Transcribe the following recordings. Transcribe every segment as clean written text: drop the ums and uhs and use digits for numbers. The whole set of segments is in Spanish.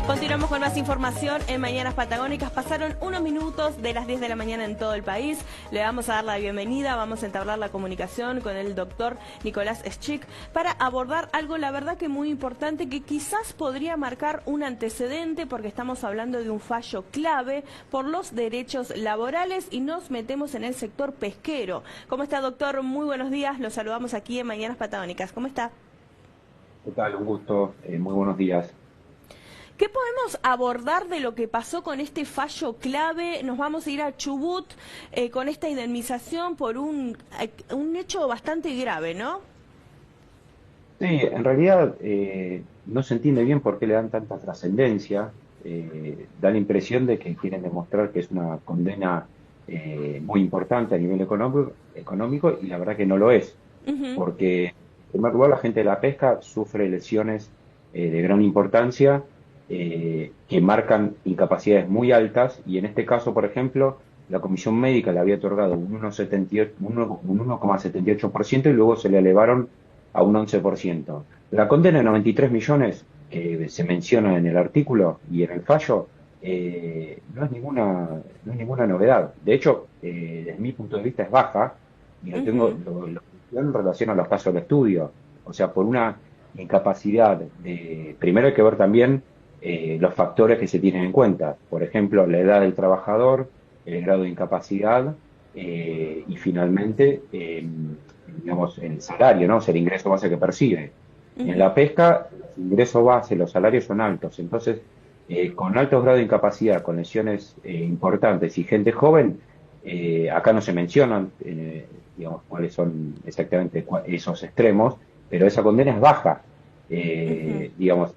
Continuamos con más información en Mañanas Patagónicas. Pasaron unos minutos de las 10 de la mañana en todo el país. Le vamos a dar la bienvenida, vamos a entablar la comunicación con el doctor Nicolás Schick para abordar algo, la verdad que muy importante, que quizás podría marcar un antecedente, porque estamos hablando de un fallo clave por los derechos laborales y nos metemos en el sector pesquero. ¿Cómo está, doctor? Muy buenos días, lo saludamos aquí en Mañanas Patagónicas. ¿Cómo está? ¿Qué tal? Un gusto. Muy buenos días. ¿Qué podemos abordar de lo que pasó con este fallo clave? Nos vamos a ir a Chubut con esta indemnización por un hecho bastante grave, ¿no? Sí, en realidad no se entiende bien por qué le dan tanta trascendencia. Da la impresión de que quieren demostrar que es una condena muy importante a nivel económico y la verdad que no lo es, Ujú, porque en primer lugar la gente de la pesca sufre lesiones de gran importancia que marcan incapacidades muy altas y en este caso, por ejemplo, la comisión médica le había otorgado un 1,78% y luego se le elevaron a un 11%. La condena de 93 millones que se menciona en el artículo y en el fallo no es ninguna novedad. De hecho, desde mi punto de vista es baja y ujú, lo en relación a los casos de estudio. O sea, por una incapacidad de... Primero hay que ver también los factores que se tienen en cuenta. Por ejemplo, la edad del trabajador, el grado de incapacidad y finalmente, digamos, el salario, ¿no? O sea, el ingreso base que percibe. En ujú, la pesca, los ingresos base, los salarios son altos. Entonces, con altos grados de incapacidad, con lesiones importantes y gente joven, acá no se mencionan, digamos, cuáles son exactamente esos extremos, pero esa condena es baja. ujú. Digamos,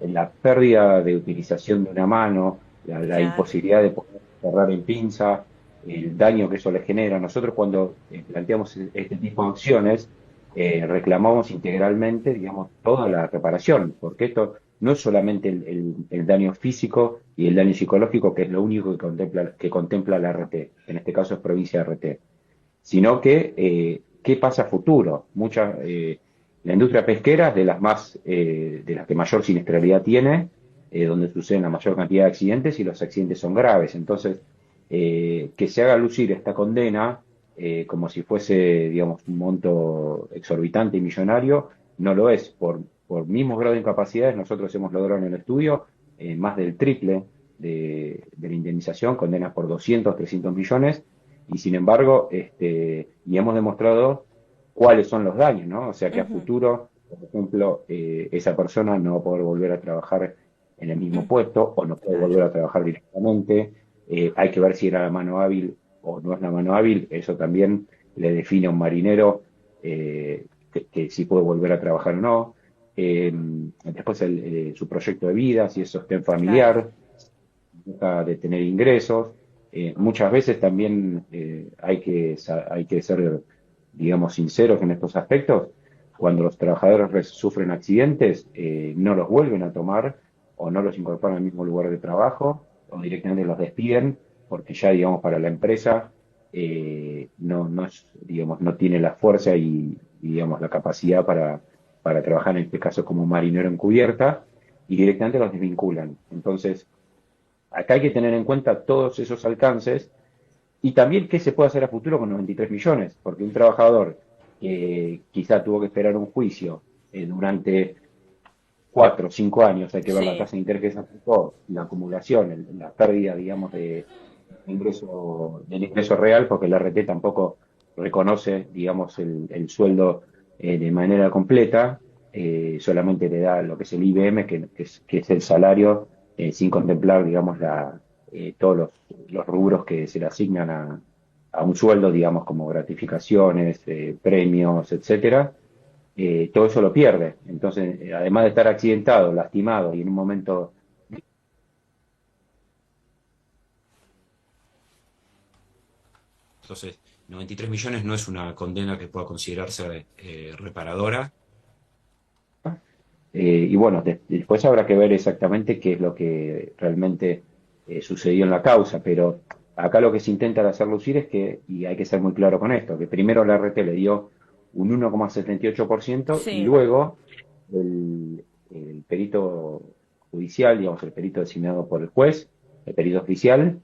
en la pérdida de utilización de una mano, la Claro. imposibilidad de poder cerrar en pinza, el daño que eso le genera. Nosotros cuando planteamos este tipo de acciones, reclamamos integralmente, digamos, toda la reparación, porque esto no es solamente el daño físico y el daño psicológico, que es lo único que contempla la RT, en este caso es provincia de RT, sino que qué pasa a futuro. La industria pesquera es de las de las que mayor siniestralidad tiene, donde suceden la mayor cantidad de accidentes y los accidentes son graves. Entonces, que se haga lucir esta condena como si fuese, digamos, un monto exorbitante y millonario, no lo es. Por mismo grado de incapacidades, nosotros hemos logrado en el estudio más del triple de la indemnización, condenas por 200, 300 millones, y sin embargo, y hemos demostrado cuáles son los daños, ¿no? O sea que a Ujú, futuro, por ejemplo, esa persona no va a poder volver a trabajar en el mismo ujú. puesto o no puede Claro. volver a trabajar directamente. Hay que ver si era la mano hábil o no es la mano hábil. Eso también le define a un marinero que si puede volver a trabajar o no. Después su proyecto de vida, si es sostén Claro. familiar, deja de tener ingresos. Muchas veces también hay que ser, digamos, sinceros en estos aspectos. Cuando los trabajadores sufren accidentes, no los vuelven a tomar o no los incorporan al mismo lugar de trabajo o directamente los despiden porque ya, digamos, para la empresa digamos, no tiene la fuerza digamos, la capacidad para trabajar, en este caso, como marinero en cubierta y directamente los desvinculan. Entonces, acá hay que tener en cuenta todos esos alcances y también qué se puede hacer a futuro con 93 millones, porque un trabajador que quizá tuvo que esperar un juicio durante 4 o 5 años, hay que ver la Sí. tasa de interés que se aplicó, la acumulación, la pérdida, digamos, del ingreso real, porque el RT tampoco reconoce, digamos, el sueldo de manera completa, solamente le da lo que es el IBM, que es el salario, sin contemplar, digamos, todos los rubros que se le asignan a un sueldo, digamos, como gratificaciones, premios, etcétera. Todo eso lo pierde. Entonces, además de estar accidentado, lastimado y en un momento... Entonces, 93 millones no es una condena que pueda considerarse reparadora. Y bueno, después habrá que ver exactamente qué es lo que realmente sucedió en la causa, pero acá lo que se intenta hacer lucir es que, y hay que ser muy claro con esto, que primero la RT le dio un 1,78% y Sí. luego el perito judicial oficial, digamos, el perito designado por el juez, el perito oficial,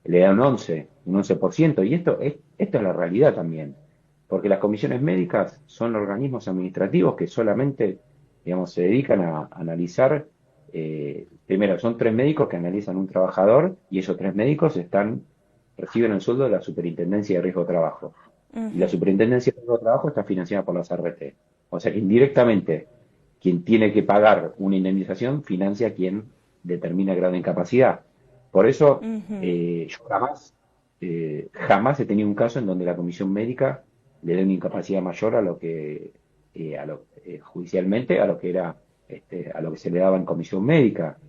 le da un 11%, y esto es la realidad también, porque las comisiones médicas son organismos administrativos que solamente, digamos, se dedican a analizar, primero, son 3 médicos que analizan un trabajador, y esos 3 médicos reciben el sueldo de la Superintendencia de Riesgo de Trabajo. Y la Ujú, Superintendencia de Riesgo de Trabajo está financiada por las ART. O sea, indirectamente, quien tiene que pagar una indemnización financia a quien determina el grado de incapacidad. Por eso, ujú. yo jamás he tenido un caso en donde la comisión médica le dé una incapacidad mayor a lo que, judicialmente, a lo que era, a lo que se le daba en comisión médica.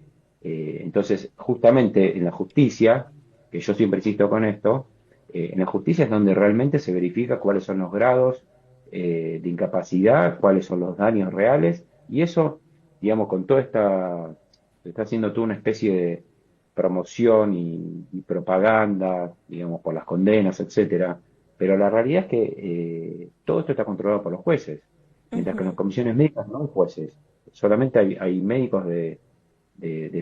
Entonces, justamente en la justicia, que yo siempre insisto con esto, en la justicia es donde realmente se verifica cuáles son los grados de incapacidad, cuáles son los daños reales, y eso, digamos, con toda se está haciendo toda una especie de promoción y propaganda, digamos, por las condenas, etcétera, pero la realidad es que todo esto está controlado por los jueces, mientras que en las Ujú, comisiones médicas no hay jueces, solamente hay médicos de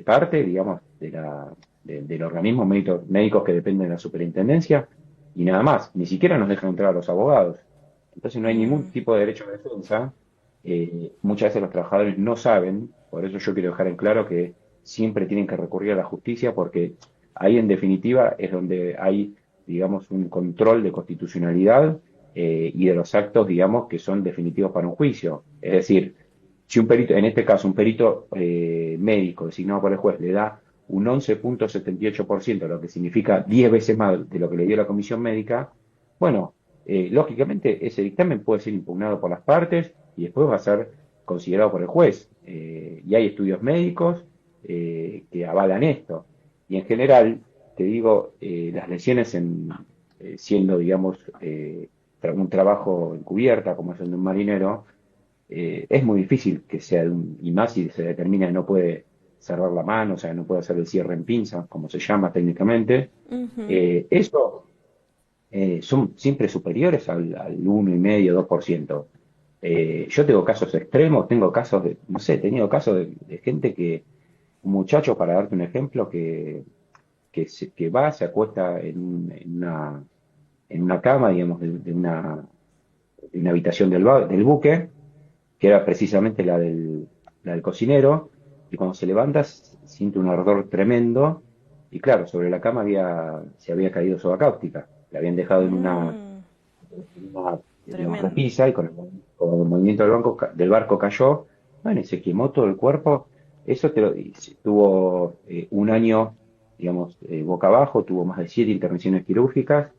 parte, digamos, del organismo, médicos que dependen de la superintendencia, y nada más, ni siquiera nos dejan entrar a los abogados. Entonces no hay ningún mm, tipo de derecho de defensa. Muchas veces los trabajadores no saben, por eso yo quiero dejar en claro que siempre tienen que recurrir a la justicia, porque ahí en definitiva es donde hay, digamos, un control de constitucionalidad y de los actos, digamos, que son definitivos para un juicio. Es decir, si un perito, en este caso un perito médico designado por el juez, le da un 11,78%, lo que significa 10 veces más de lo que le dio la comisión médica, bueno, lógicamente ese dictamen puede ser impugnado por las partes y después va a ser considerado por el juez. Y hay estudios médicos que avalan esto. Y en general, te digo, las lesiones siendo, digamos, un trabajo encubierta, como es el de un marinero, es muy difícil que sea y más si se determina que no puede cerrar la mano, o sea, no puede hacer el cierre en pinza, como se llama técnicamente. ujú. Eso son siempre superiores al 1,5-2%. Yo tengo casos extremos, tengo casos no sé, he tenido casos de gente un muchacho, para darte un ejemplo, que va, se acuesta en una cama, digamos, de una habitación del buque, que era precisamente la del cocinero, y cuando se levanta siente un ardor tremendo, y claro, sobre la cama se había caído soda cáustica, la habían dejado Mm, digamos, tremendo. repisa, y con el movimiento del barco cayó, bueno, y se quemó todo el cuerpo. Eso tuvo un año, digamos, boca abajo, tuvo más de 7 intervenciones quirúrgicas,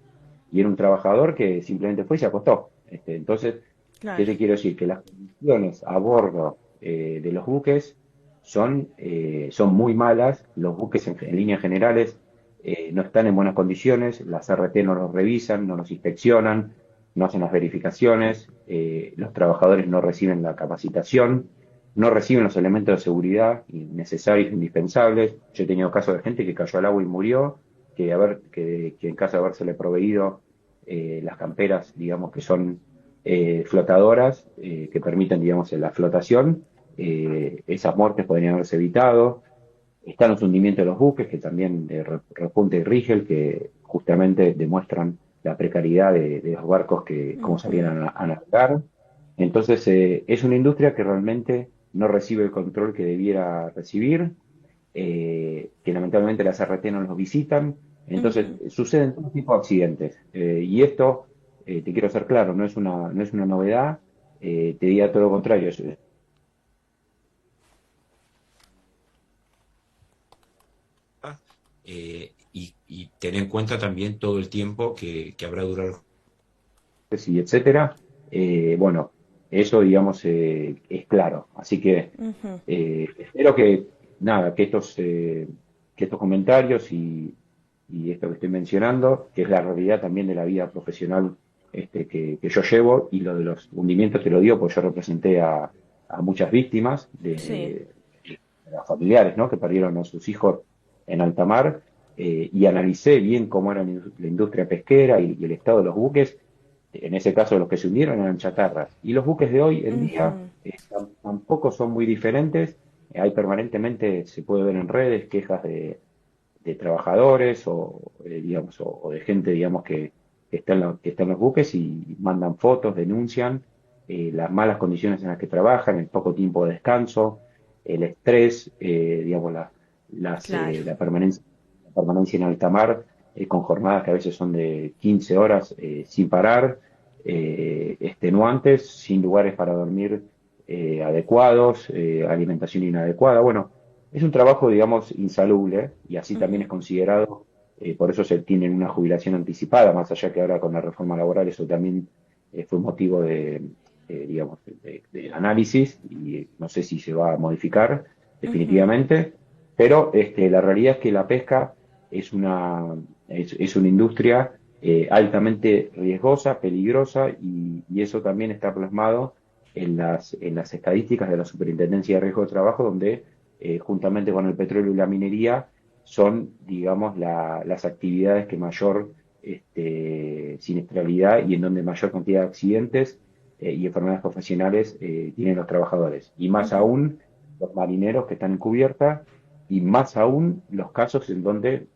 y era un trabajador que simplemente fue y se acostó. Entonces, ¿qué Claro. te quiero decir? Que las condiciones a bordo de los buques son muy malas. Los buques en líneas generales no están en buenas condiciones, las RT no los revisan, no los inspeccionan, no hacen las verificaciones, los trabajadores no reciben la capacitación, no reciben los elementos de seguridad necesarios, indispensables. Yo he tenido casos de gente que cayó al agua y murió, que en caso de habérsele proveído las camperas, digamos, que son flotadoras, que permiten, digamos, la flotación, esas muertes podrían haberse evitado. Están los hundimientos de los buques, que también de Repunte y Rigel, que justamente demuestran la precariedad de los barcos que cómo salían Ujú, a navegar. Entonces, es una industria que realmente no recibe el control que debiera recibir, que lamentablemente las RT no los visitan. Entonces, ujú. suceden todo tipo de accidentes. Y esto, te quiero ser claro, no es una novedad, te diría todo lo contrario. Y tener en cuenta también todo el tiempo que habrá durado. Y etcétera, bueno, eso digamos es claro. Así que Ujú, espero nada, que estos comentarios y esto que estoy mencionando, que es la realidad también de la vida profesional que yo llevo, y lo de los hundimientos te lo digo porque yo representé a muchas víctimas sí. de los familiares, ¿no? Que perdieron a sus hijos en alta mar, y analicé bien cómo era la industria pesquera y el estado de los buques. En ese caso, los que se hundieron eran chatarras. Y los buques de hoy en día Ujú, tampoco son muy diferentes, hay permanentemente, se puede ver en redes, quejas de trabajadores o, digamos, o de gente, digamos, que está en los buques y mandan fotos, denuncian las malas condiciones en las que trabajan, el poco tiempo de descanso, el estrés, digamos, Claro. la permanencia en alta mar, con jornadas que a veces son de 15 horas sin parar, extenuantes, sin lugares para dormir adecuados, alimentación inadecuada. Bueno, es un trabajo, digamos, insalubre y así también es Ujú. considerado, por eso se tiene una jubilación anticipada, más allá que ahora con la reforma laboral eso también fue motivo digamos, de análisis y no sé si se va a modificar Ujú. definitivamente, pero la realidad es que la pesca es es una industria altamente riesgosa, peligrosa y eso también está plasmado en en las estadísticas de la Superintendencia de Riesgo de Trabajo, donde juntamente con el petróleo y la minería son, digamos, las actividades que mayor siniestralidad y en donde mayor cantidad de accidentes y enfermedades profesionales tienen los trabajadores. Y más Ujú. aún los marineros que están en cubierta y más aún los casos en donde,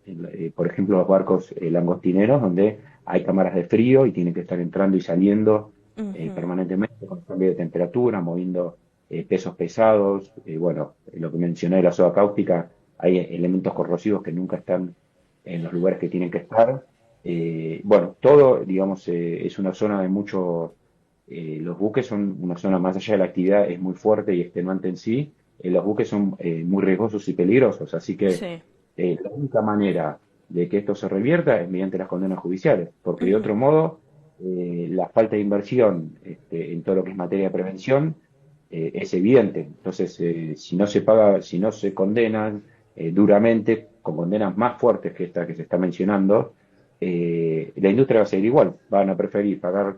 por ejemplo, los barcos langostineros, donde hay cámaras de frío y tienen que estar entrando y saliendo Ujú. permanentemente con cambio de temperatura, moviendo pesos pesados. Bueno, lo que mencioné de la soda cáustica, hay elementos corrosivos que nunca están en los lugares que tienen que estar. Bueno, todo, digamos, es una zona de mucho. Los buques son una zona más allá de la actividad, es muy fuerte y extenuante en sí. Los buques son muy riesgosos y peligrosos, así que Sí. la única manera de que esto se revierta es mediante las condenas judiciales, porque de Ujú. otro modo la falta de inversión en todo lo que es materia de prevención es evidente. Entonces, si no se paga, si no se condenan duramente, con condenas más fuertes que esta que se está mencionando, la industria va a seguir igual. Van a preferir pagar,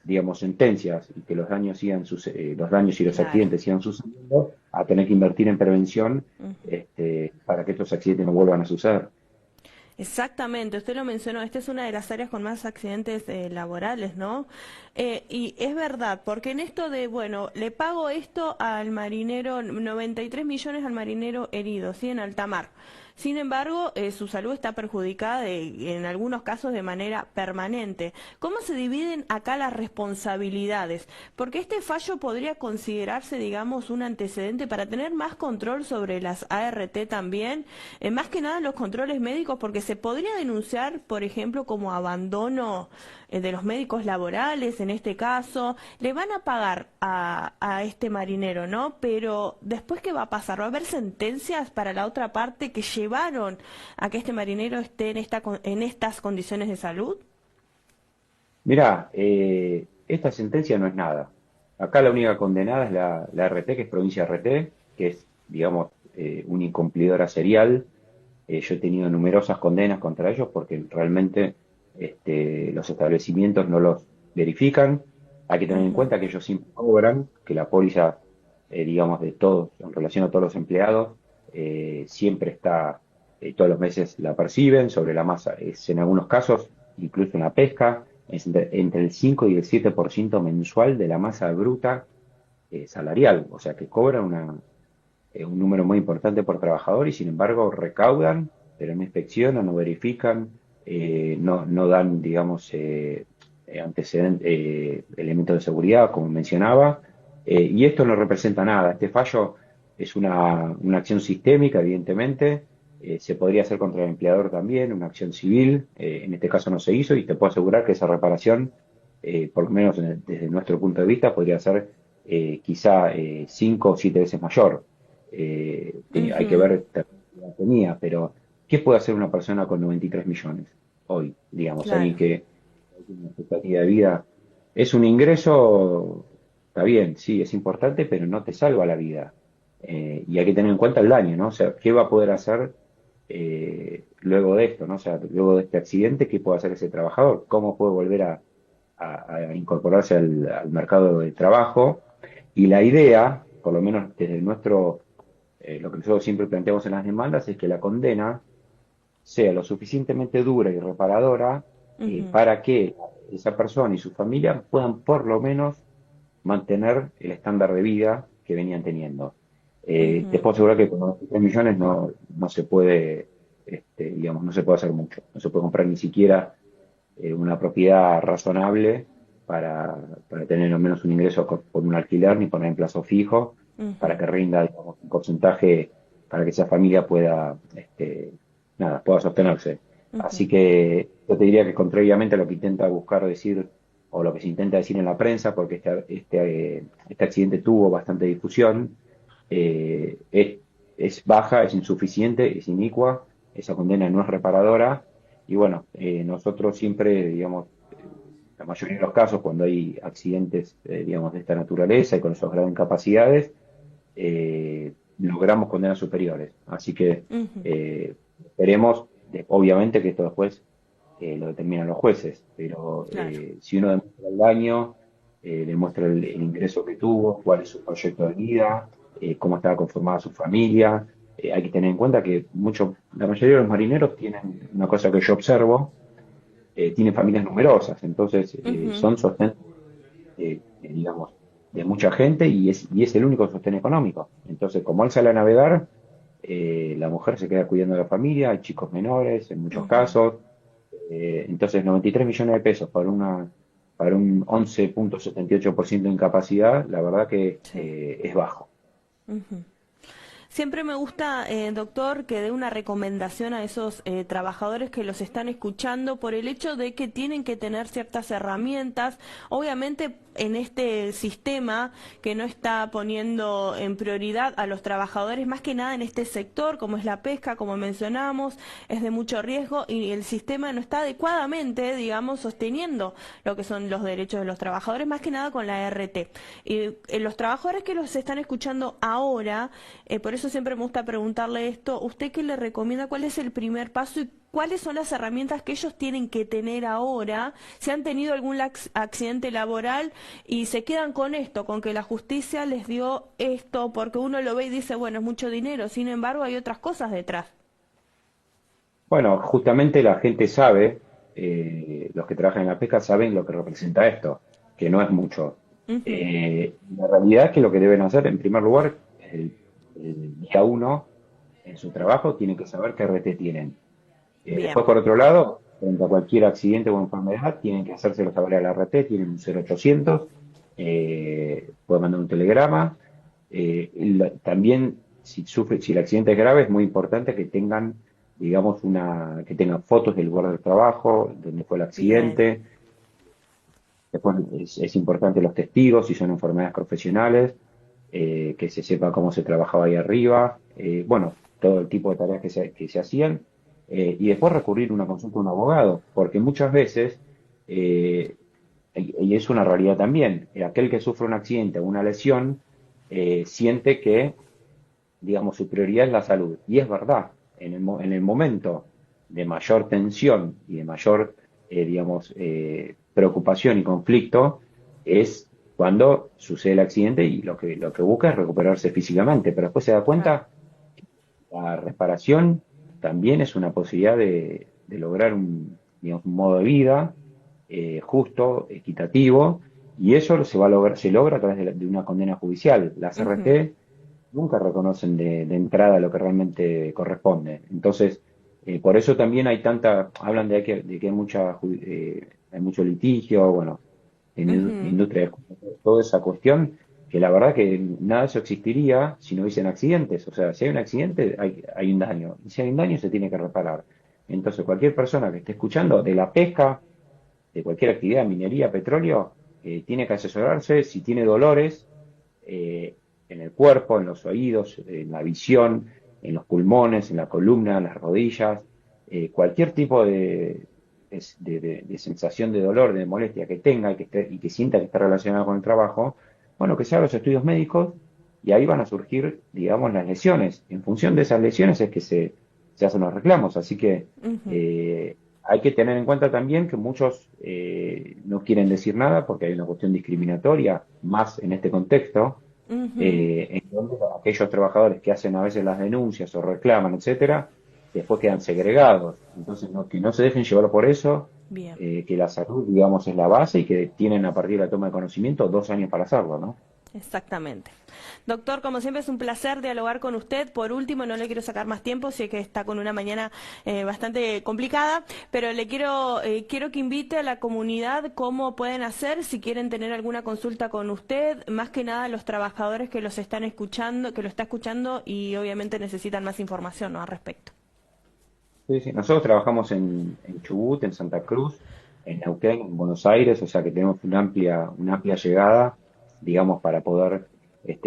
digamos, sentencias y que los daños los daños y los Claro. accidentes sigan sucediendo, a tener que invertir en prevención Ujú. para que estos accidentes no vuelvan a suceder. Exactamente, usted lo mencionó, esta es una de las áreas con más accidentes laborales, ¿no? Y es verdad, porque en esto de, bueno, le pago esto al marinero, 93 millones al marinero herido, ¿sí? En alta mar. Sin embargo, su salud está perjudicada en algunos casos de manera permanente. ¿Cómo se dividen acá las responsabilidades? Porque este fallo podría considerarse, digamos, un antecedente para tener más control sobre las ART también, más que nada los controles médicos, porque se podría denunciar, por ejemplo, como abandono de los médicos laborales, en este caso, le van a pagar a este marinero, ¿no? Pero después, ¿qué va a pasar? ¿Va a haber sentencias para la otra parte que llevaron a que este marinero esté en estas condiciones de salud? Mirá, esta sentencia no es nada. Acá la única condenada es la RT, que es provincia RT, que es, digamos, una incumplidora serial. Yo he tenido numerosas condenas contra ellos porque realmente los establecimientos no los verifican. Hay que tener en Ujú. cuenta que ellos siempre cobran, que la póliza, digamos, de todos, en relación a todos los empleados, siempre está, todos los meses la perciben sobre la masa. Es en algunos casos, incluso en la pesca, es entre el 5 y el 7% mensual de la masa bruta salarial. O sea que cobran un número muy importante por trabajador y sin embargo recaudan, pero no inspeccionan, no verifican, no dan, digamos, elementos de seguridad, como mencionaba, y esto no representa nada. Este fallo es una acción sistémica, evidentemente. Se podría hacer contra el empleador también, una acción civil. En este caso no se hizo y te puedo asegurar que esa reparación, por lo menos desde nuestro punto de vista, podría ser quizá 5 o 7 veces mayor. Hay que Ujú. ver qué cantidad tenía, pero ¿qué puede hacer una persona con 93 millones hoy? Digamos, alguien Claro. que tiene una expectativa de vida es un ingreso, está bien, sí, es importante, pero no te salva la vida. Y hay que tener en cuenta el daño, ¿no? O sea, ¿qué va a poder hacer luego de esto, ¿no? O sea, luego de este accidente, ¿qué puede hacer ese trabajador? ¿Cómo puede volver a incorporarse al mercado de trabajo? Y la idea, por lo menos desde lo que nosotros siempre planteamos en las demandas, es que la condena sea lo suficientemente dura y reparadora Ujú. para que esa persona y su familia puedan por lo menos mantener el estándar de vida que venían teniendo. Te puedo asegurar que con 93 millones no se puede, digamos, no se puede hacer mucho. No se puede comprar ni siquiera una propiedad razonable para tener al menos un ingreso por un alquiler, ni poner en plazo fijo, para Ujú, que rinda, digamos, un porcentaje para que esa familia pueda, nada, pueda sostenerse. ujú. Así que yo te diría que contrariamente a lo que intenta buscar decir o lo que se intenta decir en la prensa, porque este accidente tuvo bastante difusión, es baja, es insuficiente, es inicua, esa condena no es reparadora y bueno, nosotros siempre, digamos, la mayoría de los casos cuando hay accidentes, digamos, de esta naturaleza y con esos grados de incapacidades, logramos condenas superiores. Así que Ujú, esperemos, obviamente, que esto después lo determinan los jueces, pero claro. si uno demuestra el daño, demuestra el ingreso que tuvo, cuál es su proyecto de vida, cómo estaba conformada su familia, hay que tener en cuenta que la mayoría de los marineros tienen una cosa que yo observo, tienen familias numerosas, entonces Ujú, son sostén, digamos, de mucha gente y es el único sostén económico. Entonces, como él sale a navegar, la mujer se queda cuidando de la familia, hay chicos menores en muchos ujú, casos, entonces 93 millones de pesos para un 11,78% de incapacidad, la verdad que sí. es bajo. Ujú. Siempre me gusta, doctor, que dé una recomendación a esos trabajadores que los están escuchando por el hecho de que tienen que tener ciertas herramientas. Obviamente, en este sistema que no está poniendo en prioridad a los trabajadores, más que nada en este sector, como es la pesca, como mencionamos, es de mucho riesgo y el sistema no está adecuadamente, digamos, sosteniendo lo que son los derechos de los trabajadores, más que nada con la RT. Y los trabajadores que los están escuchando ahora, por eso siempre me gusta preguntarle esto, ¿usted qué le recomienda? ¿Cuál es el primer paso y cuáles son las herramientas que ellos tienen que tener ahora si han tenido algún accidente laboral y se quedan con esto, con que la justicia les dio esto, porque uno lo ve y dice, bueno, es mucho dinero, sin embargo hay otras cosas detrás? Bueno, justamente la gente sabe, los que trabajan en la pesca saben lo que representa esto, que no es mucho. Ujú. La realidad es que lo que deben hacer, en primer lugar, el día uno en su trabajo, tienen que saber qué RT tienen. Después, Bien, por otro lado, frente a cualquier accidente o enfermedad, tienen que hacérselo saber a la RT, tienen un 0800, pueden mandar un telegrama. También, si el accidente es grave, es muy importante que tengan, digamos, que tengan fotos del lugar del trabajo, donde fue el bien. accidente. Después es importante los testigos, si son enfermedades profesionales, que se sepa cómo se trabajaba ahí arriba, bueno, todo el tipo de tareas que se hacían, y después recurrir a una consulta a un abogado, porque muchas veces, eh, y es una realidad también, aquel que sufre un accidente o una lesión, siente que, digamos, su prioridad es la salud, y es verdad, en el momento de mayor tensión y de mayor, digamos, preocupación y conflicto, es cuando sucede el accidente y lo que busca es recuperarse físicamente, pero después se da Claro. cuenta que la reparación también es una posibilidad de lograr digamos, un modo de vida justo, equitativo, y eso se logra a través de una condena judicial. La Ujú, CRT nunca reconocen de entrada lo que realmente corresponde. Entonces, por eso también hablan de que hay mucho litigio, bueno, en ujú. industria, toda esa cuestión, que la verdad que nada de eso existiría si no hubiesen accidentes. O sea, si hay un accidente, hay un daño. Y si hay un daño, se tiene que reparar. Entonces, cualquier persona que esté escuchando de la pesca, de cualquier actividad, minería, petróleo, tiene que asesorarse si tiene dolores en el cuerpo, en los oídos, en la visión, en los pulmones, en la columna, en las rodillas, cualquier tipo de sensación de dolor, de molestia que tenga y que sienta que está relacionado con el trabajo, bueno, que se haga los estudios médicos y ahí van a surgir, digamos, las lesiones. En función de esas lesiones es que se hacen los reclamos. Así que Ujú, hay que tener en cuenta también que muchos no quieren decir nada porque hay una cuestión discriminatoria, más en este contexto, ujú. en donde aquellos trabajadores que hacen a veces las denuncias o reclaman, etcétera, después quedan segregados. Entonces, que no se dejen llevar por eso, Bien. que la salud, digamos, es la base y que tienen a partir de la toma de conocimiento 2 años para hacerlo, ¿no? Exactamente. Doctor, como siempre es un placer dialogar con usted. Por último, no le quiero sacar más tiempo, sé que está con una mañana bastante complicada, pero le quiero que invite a la comunidad cómo pueden hacer si quieren tener alguna consulta con usted, más que nada los trabajadores que los están escuchando, que lo está escuchando y obviamente necesitan más información, ¿no?, al respecto. Sí, sí. Nosotros trabajamos en Chubut, en Santa Cruz, en Neuquén, en Buenos Aires, o sea que tenemos una amplia llegada, digamos, para poder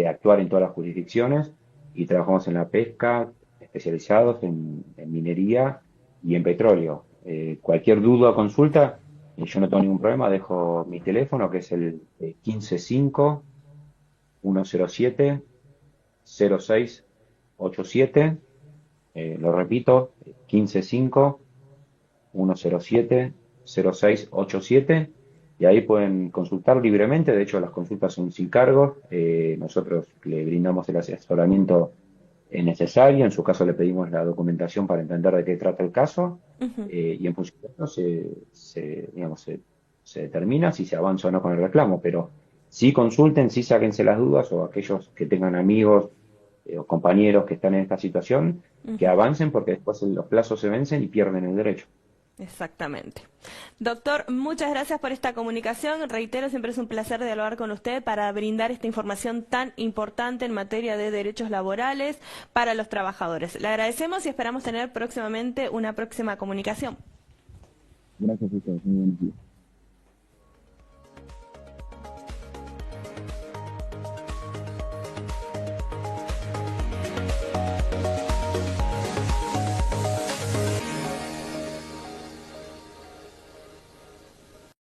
actuar en todas las jurisdicciones y trabajamos en la pesca, especializados en minería y en petróleo. Cualquier duda o consulta, yo no tengo ningún problema, dejo mi teléfono que es el 155-107-0687. Lo repito, 155-107-0687, y ahí pueden consultar libremente. De hecho, las consultas son sin cargo. Nosotros le brindamos el asesoramiento necesario. En su caso, le pedimos la documentación para entender de qué trata el caso, Ujú. y en función de eso digamos, se determina si se avanza o no con el reclamo. Pero sí consulten, sí sáquense las dudas, o aquellos que tengan amigos o compañeros que están en esta situación, que Ujú. avancen, porque después los plazos se vencen y pierden el derecho. Exactamente. Doctor, muchas gracias por esta comunicación. Reitero, siempre es un placer dialogar con usted para brindar esta información tan importante en materia de derechos laborales para los trabajadores. Le agradecemos y esperamos tener próximamente una próxima comunicación. Gracias a ustedes. Muy buen día.